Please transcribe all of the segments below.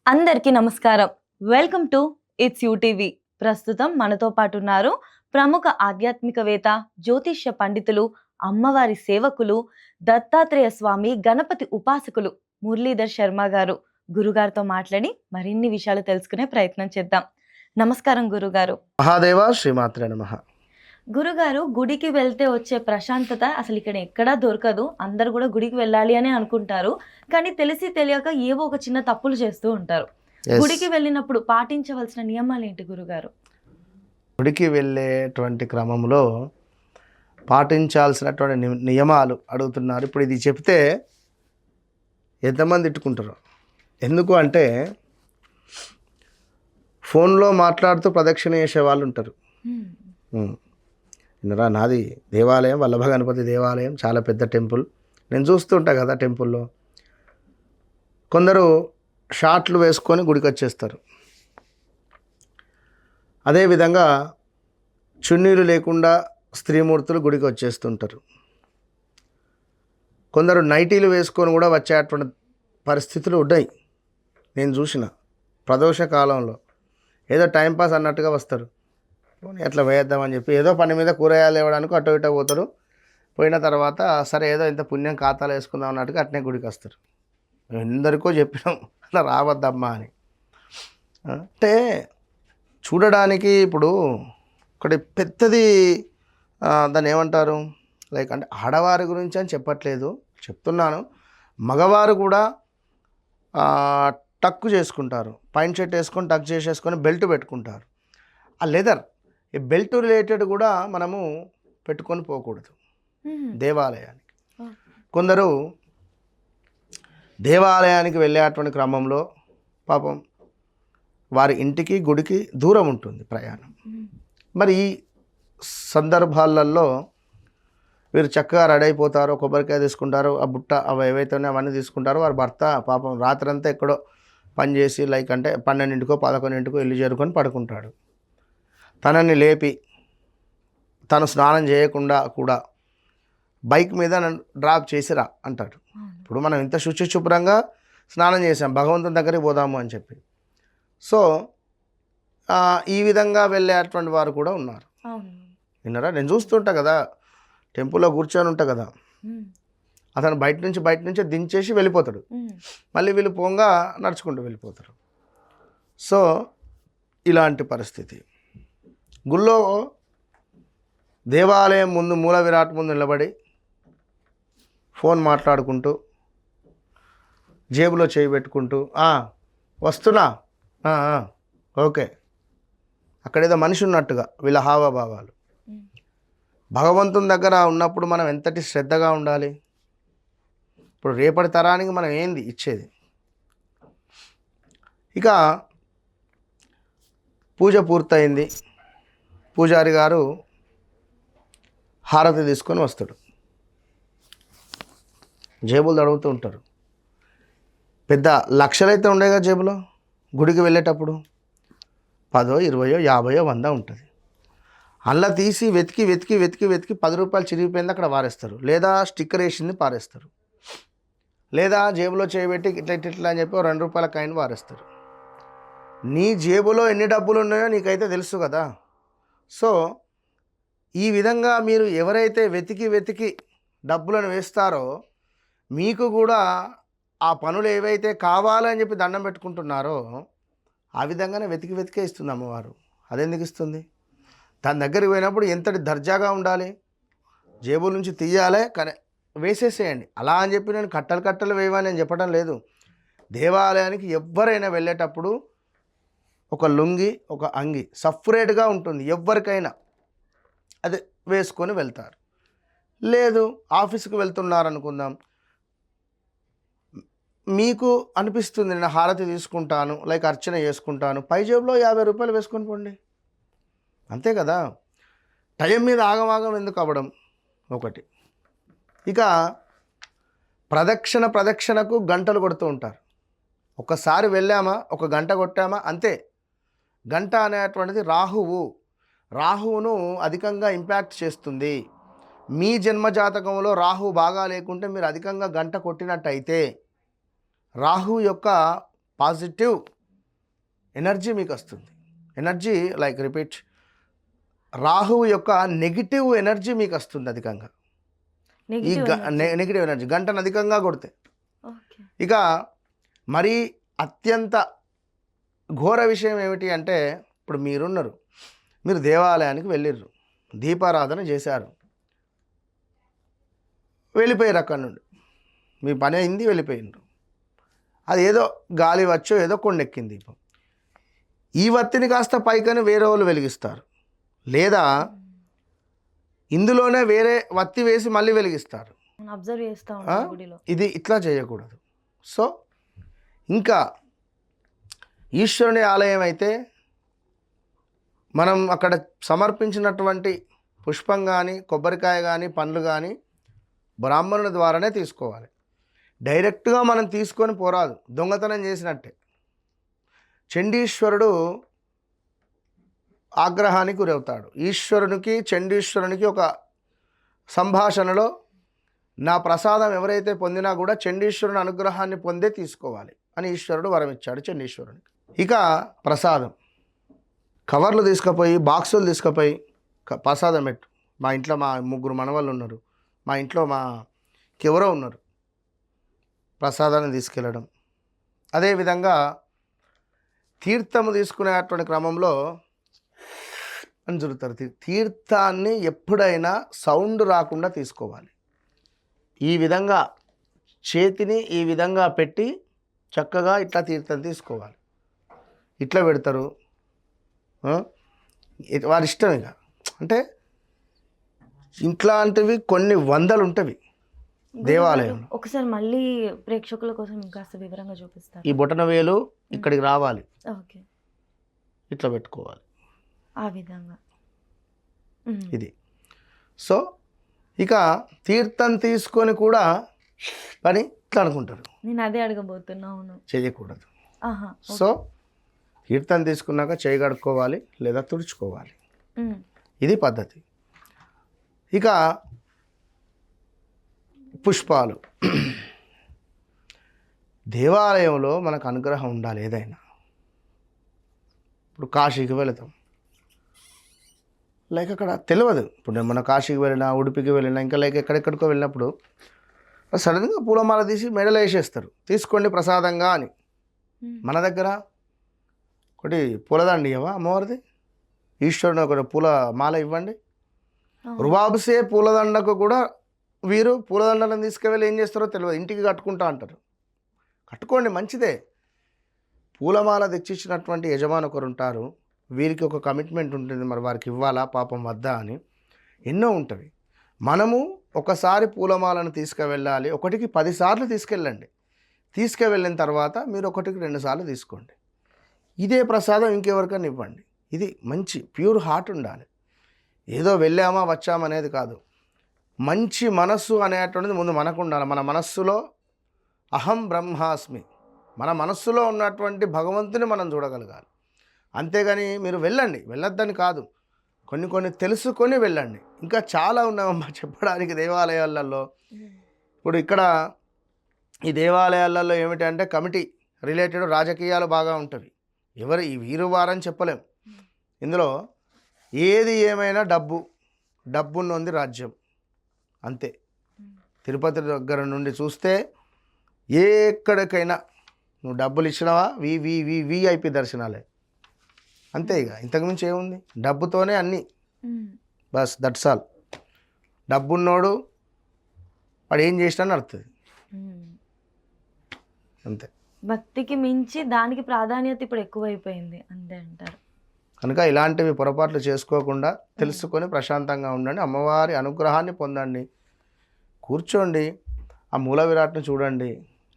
అందరికీ నమస్కారం. Welcome to it's UTV. ప్రస్తుతం మనతో పాటు ఉన్నారు ప్రముఖ ఆధ్యాత్మికవేత్త, జ్యోతిష్య పండితులు, అమ్మవారి సేవకులు, దత్తాత్రేయ స్వామి గణపతి ఉపాసకులు మురళీధర్ శర్మ గారు. గురుగారితో మాట్లాడి మరిన్ని విషయాలు తెలుసుకునే ప్రయత్నం చేద్దాం. నమస్కారం గురుగారు. మహాదేవ శ్రీమాత్రే నమః. గురుగారు, గుడికి వెళ్తే వచ్చే ప్రశాంతత అసలు ఇక్కడ ఎక్కడా దొరకదు. అందరూ కూడా గుడికి వెళ్ళాలి అని అనుకుంటారు. కానీ తెలిసి తెలియక ఏవో ఒక చిన్న తప్పులు చేస్తూ ఉంటారు. గుడికి వెళ్ళినప్పుడు పాటించవలసిన నియమాలు ఏంటి గురుగారు? గుడికి వెళ్ళేటువంటి క్రమంలో పాటించాల్సినటువంటి నియమాలు అడుగుతున్నారు. ఇప్పుడు ఇది చెప్తే ఎంతమంది తిట్టుకుంటారు? ఎందుకు అంటే ఫోన్లో మాట్లాడుతూ ప్రదక్షిణ చేసే వాళ్ళు ఉంటారు. విన్నరా, నాది దేవాలయం, వల్లభ గణపతి దేవాలయం, చాలా పెద్ద టెంపుల్. నేను చూస్తుంటా కదా టెంపుల్లో కొందరు షార్ట్లు వేసుకొని గుడికి వచ్చేస్తారు. అదేవిధంగా చున్నీలు లేకుండా స్త్రీమూర్తులు గుడికి వచ్చేస్తుంటారు. కొందరు నైటీలు వేసుకొని కూడా వచ్చేటువంటి పరిస్థితులు ఉన్నాయి. నేను చూసిన ప్రదోష కాలంలో ఏదో టైంపాస్ అన్నట్టుగా వస్తారు. ఎట్లా వేద్దామని చెప్పి ఏదో పని మీద కూరగాయలు ఇవ్వడానికి అటు ఇటు పోతారు. పోయిన తర్వాత సరే ఏదో ఇంత పుణ్యం ఖాతాలు వేసుకుందాం అన్నట్టుగా అట్నే గుడికి వస్తారు. ఎందరికో చెప్పినాం అట్లా రావద్దమ్మా అని. అంటే చూడడానికి ఇప్పుడు ఒకటి పెద్దది, దాన్ని ఏమంటారు, లైక్ అంటే ఆడవారి గురించి అని చెప్పట్లేదు, చెప్తున్నాను. మగవారు కూడా టక్కు చేసుకుంటారు, పైన షర్ట్ వేసుకొని టక్ చేసేసుకొని బెల్ట్ పెట్టుకుంటారు. ఆ లెదర్, ఈ బెల్ట్ రిలేటెడ్ కూడా మనము పెట్టుకొని పోకూడదు దేవాలయానికి. కొందరు దేవాలయానికి వెళ్ళేటువంటి క్రమంలో పాపం వారి ఇంటికి గుడికి దూరం ఉంటుంది ప్రయాణం. మరి ఈ సందర్భాలలో వీరు చక్కగా రెడీ అయిపోతారు, కొబ్బరికాయ తీసుకుంటారు, ఆ బుట్ట అవి ఏవైతే ఉన్నాయో అవన్నీ తీసుకుంటారు. వారి భర్త పాపం రాత్రంతా ఎక్కడో పనిచేసి లైక్ అంటే 12కో 11కో ఇల్లు చేరుకొని పడుకుంటాడు. తనని లేపి తను స్నానం చేయకుండా కూడా బైక్ మీద నన్ను డ్రాప్ చేసిరా అంటాడు. ఇప్పుడు మనం ఇంత శుభ్రంగా స్నానం చేసాం, భగవంతుని దగ్గరికి పోదాము అని చెప్పి. సో ఈ విధంగా వెళ్ళేటువంటి వారు కూడా ఉన్నారు. విన్నారా, నేను చూస్తుంటా కదా, టెంపుల్లో కూర్చొని ఉంటా కదా, అతను బయట నుంచి దించేసి వెళ్ళిపోతాడు. మళ్ళీ వీళ్ళు పోంగా నడుచుకుంటూ వెళ్ళిపోతారు. సో ఇలాంటి పరిస్థితి. గుళ్ళో దేవాలయం ముందు మూల విరాట్ ముందు నిలబడి ఫోన్ మాట్లాడుకుంటూ జేబులో చేయి పెట్టుకుంటూ వస్తున్నా, ఓకే, అక్కడేదో మనిషి ఉన్నట్టుగా వీళ్ళ హావభావాలు. భగవంతుని దగ్గర ఉన్నప్పుడు మనం ఎంతటి శ్రద్ధగా ఉండాలి. ఇప్పుడు రేపటి తరానికి మనం ఏంది ఇచ్చేది. ఇక పూజ పూర్తయింది, పూజారి గారు హారతి తీసుకొని వస్తాడు. జేబులు తడుగుతూ ఉంటారు. పెద్ద లక్షలైతే ఉండేగా జేబులో. గుడికి వెళ్ళేటప్పుడు 10, 20, 50, 100 ఉంటుంది. అలా తీసి వెతికి 10 రూపాయలు చిరిగిపోయింది అక్కడ పారేస్తారు, లేదా స్టిక్కర్ వేసింది పారేస్తారు, లేదా జేబులో చేయబెట్టి ఇట్లా అని చెప్పి 2 రూపాయల కాయిన్ పారేస్తారు. నీ జేబులో ఎన్ని డబ్బులు ఉన్నాయో నీకైతే తెలుసు కదా. సో ఈ విధంగా మీరు ఎవరైతే వెతికి డబ్బులను వేస్తారో మీకు కూడా ఆ పనులు ఏవైతే కావాలని చెప్పి దండం పెట్టుకుంటున్నారో ఆ విధంగానే వెతికే ఇస్తుంది అమ్మవారు. అదెందుకు ఇస్తుంది? తన దగ్గరికి పోయినప్పుడు ఎంతటి దర్జాగా ఉండాలి, జేబుల నుంచి తీయాలి, కానీ వేసేసేయండి. అలా అని చెప్పి నేను కట్టలు వేయమని నేను చెప్పడం లేదు. దేవాలయానికి ఎవరైనా వెళ్ళేటప్పుడు ఒక లుంగి, ఒక అంగి సపరేట్గా ఉంటుంది ఎవరికైనా, అది వేసుకొని వెళ్తారు. లేదు ఆఫీస్కి వెళ్తున్నారనుకుందాం, మీకు అనిపిస్తుంది నేను హారతి తీసుకుంటాను, లైక్ అర్చన చేసుకుంటాను, పై జేబులో 50 రూపాయలు వేసుకొని పోండి, అంతే కదా. టైం మీద ఆగమాగం ఎందుకు అవ్వడం ఒకటి. ఇక ప్రదక్షిణకు గంటలు కొడుతూ ఉంటారు. ఒకసారి వెళ్ళామా, ఒక గంట కొట్టామా అంతే. గంట అనేటువంటిది రాహువును అధికంగా ఇంపాక్ట్ చేస్తుంది. మీ జన్మజాతకంలో రాహు బాగా లేకుంటే మీరు అధికంగా గంట కొట్టినట్టయితే రాహు యొక్క పాజిటివ్ ఎనర్జీ మీకు వస్తుంది. ఎనర్జీ లైక్ రిపీట్, రాహువు యొక్క నెగిటివ్ ఎనర్జీ మీకు వస్తుంది అధికంగా. ఈ నెగిటివ్ ఎనర్జీ గంటను అధికంగా కొడితే. ఇక మరీ అత్యంత ఘోర విషయం ఏమిటి అంటే, ఇప్పుడు మీరున్నారు, మీరు దేవాలయానికి వెళ్ళిర్రు, దీపారాధన చేశారు, వెళ్ళిపోయారు, అక్కడి నుండి మీ పని అయింది, వెళ్ళిపోయినారు. అది ఏదో గాలి వచ్చో ఏదో కొండెక్కింది దీపం. ఈ వత్తిని కాస్త పైకని వేరే వాళ్ళు వెలిగిస్తారు, లేదా ఇందులోనే వేరే వత్తి వేసి మళ్ళీ వెలిగిస్తారు. అబ్జర్వ్ చేస్తా ఉంటాను గుడిలో. ఇది ఇట్లా చేయకూడదు. సో ఇంకా ఈశ్వరుని ఆలయం అయితే మనం అక్కడ సమర్పించినటువంటి పుష్పం కానీ, కొబ్బరికాయ కానీ, పండ్లు కానీ బ్రాహ్మణుల ద్వారానే తీసుకోవాలి. డైరెక్ట్గా మనం తీసుకొని పోరాదు, దొంగతనం చేసినట్టే. చండీశ్వరుడు ఆగ్రహానికి గురవుతాడు. ఈశ్వరునికి చండీశ్వరునికి ఒక సంభాషణలో, నా ప్రసాదం ఎవరైతే పొందినా కూడా చండీశ్వరుని అనుగ్రహాన్ని పొందే తీసుకోవాలి అని ఈశ్వరుడు వరం ఇచ్చాడు చండీశ్వరునికి. ఇక ప్రసాదం కవర్లు తీసుకుపోయి, బాక్సులు తీసుకుపోయి ప్రసాదం పెట్టు. మా ఇంట్లో మా 3 మనవాళ్ళు ఉన్నారు, మా ఇంట్లో ఎవరో ఉన్నారు, ప్రసాదాన్ని తీసుకెళ్ళడం. అదేవిధంగా తీర్థము తీసుకునేటువంటి క్రమంలో అని జరుగుతారు. తీర్థాన్ని ఎప్పుడైనా సౌండ్ రాకుండా తీసుకోవాలి. ఈ విధంగా చేతిని ఈ విధంగా పెట్టి చక్కగా ఇట్లా తీర్థం తీసుకోవాలి. ఇట్లా పెడతారు, వారి ఇష్టం. ఇక అంటే ఇట్లాంటివి కొన్ని వందలు ఉంటవి దేవాలయంలో. ఒకసారి మళ్ళీ ప్రేక్షకుల కోసం కాస్త వివరంగా చూపిస్తారు. ఈ బొటన వేలు ఇక్కడికి రావాలి, ఓకే, ఇట్లా పెట్టుకోవాలి ఆ విధంగా ఇది. సో ఇక తీర్థం తీసుకొని కూడా పని ఇట్లా అనుకుంటారు. నేను అదే అడగబోతున్నాను, చేయకూడదు. సో తీర్థం తీసుకున్నాక చేయి కడుక్కోవాలి లేదా తుడుచుకోవాలి, ఇది పద్ధతి. ఇక పుష్పాలు, దేవాలయంలో మనకు అనుగ్రహం ఉండాలి. ఏదైనా ఇప్పుడు కాశీకి వెళతాం, లైక్ అక్కడ తెలియదు. ఇప్పుడు నేను మన కాశీకి వెళ్ళినా, ఉడిపికి వెళ్ళినా, ఇంకా లైక్ ఎక్కడెక్కడికో వెళ్ళినప్పుడు సడన్గా పూలమాల తీసి మెడలో వేసేస్తారు, తీసుకోండి ప్రసాదంగా అని. మన దగ్గర ఒకటి పూలదండ ఇవ్వవా అమ్మవారిది, ఈశ్వరుని ఒకటి పూల మాల ఇవ్వండి. రుబాబుసే పూలదండకు కూడా వీరు పూలదండలను తీసుకువెళ్ళి ఏం చేస్తారో తెలియదు, ఇంటికి కట్టుకుంటా అంటారు. కట్టుకోండి, మంచిదే. పూలమాల తెచ్చిచ్చినటువంటి యజమాని ఒకరు ఉంటారు, వీరికి ఒక కమిట్మెంట్ ఉంటుంది, మరి వారికి ఇవ్వాలా పాపం వద్దా అని ఎన్నో ఉంటుంది. మనము ఒకసారి పూలమాలను తీసుకువెళ్ళాలి, 1కి 10 సార్లు తీసుకెళ్ళండి. తీసుకువెళ్ళిన తర్వాత మీరు 1కి 2 సార్లు తీసుకోండి. ఇదే ప్రసాదం ఇంకెవరికైనా ఇవ్వండి. ఇది మంచి ప్యూర్ హార్ట్ ఉండాలి. ఏదో వెళ్ళామా వచ్చామా అనేది కాదు. మంచి మనస్సు అనేటువంటిది ముందు మనకు ఉండాలి. మన మనస్సులో అహం బ్రహ్మాస్మి, మన మనస్సులో ఉన్నటువంటి భగవంతుని మనం చూడగలగాలి. అంతేగాని మీరు వెళ్ళండి, వెళ్ళొద్దని కాదు, కొన్ని తెలుసుకొని వెళ్ళండి. ఇంకా చాలా ఉన్నామమ్మా చెప్పడానికి దేవాలయాలలో. ఇప్పుడు ఇక్కడ ఈ దేవాలయాలలో ఏమిటంటే కమిటీ రిలేటెడ్ రాజకీయాలు బాగా ఉంటవి. ఎవరు ఈ వీరు వారని చెప్పలేం. ఇందులో ఏది ఏమైనా డబ్బున్నది రాజ్యం అంతే. తిరుపతి దగ్గర నుండి చూస్తే ఎక్కడికైనా నువ్వు డబ్బులు ఇచ్చినావా విఐపి దర్శనాలే అంతే. ఇక ఇంతకుమించి ఏముంది, డబ్బుతోనే అన్నీ, బస్ దట్స్ ఆల్. డబ్బున్నోడు వాడు ఏం చేసినా నడుతుంది అంతే. భక్తికి మించి దానికి ప్రాధాన్యత ఇప్పుడు ఎక్కువైపోయింది అంతే అంటారు. కనుక ఇలాంటివి పొరపాట్లు చేసుకోకుండా తెలుసుకొని ప్రశాంతంగా ఉండండి, అమ్మవారి అనుగ్రహాన్ని పొందండి. కూర్చోండి, ఆ మూల విరాట్ను చూడండి,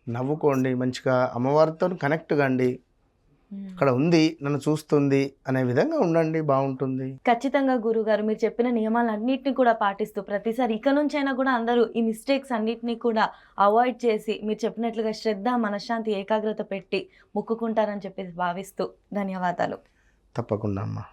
నవ్వుకోండి, మంచిగా అమ్మవారితో కనెక్ట్ కండి. అక్కడ ఉంది, నన్ను చూస్తుంది అనే విధంగా ఉండండి, బాగుంటుంది. ఖచ్చితంగా గురుగారు, మీరు చెప్పిన నియమాలన్నింటినీ కూడా పాటిస్తూ ప్రతిసారి ఇక నుంచైనా కూడా అందరూ ఈ మిస్టేక్స్ అన్నిటినీ కూడా అవాయిడ్ చేసి మీరు చెప్పినట్లుగా శ్రద్ధ, మనశ్శాంతి, ఏకాగ్రత పెట్టి మొక్కుకుంటారని చెప్పేసి భావిస్తూ ధన్యవాదాలు. తప్పకుండా అమ్మా.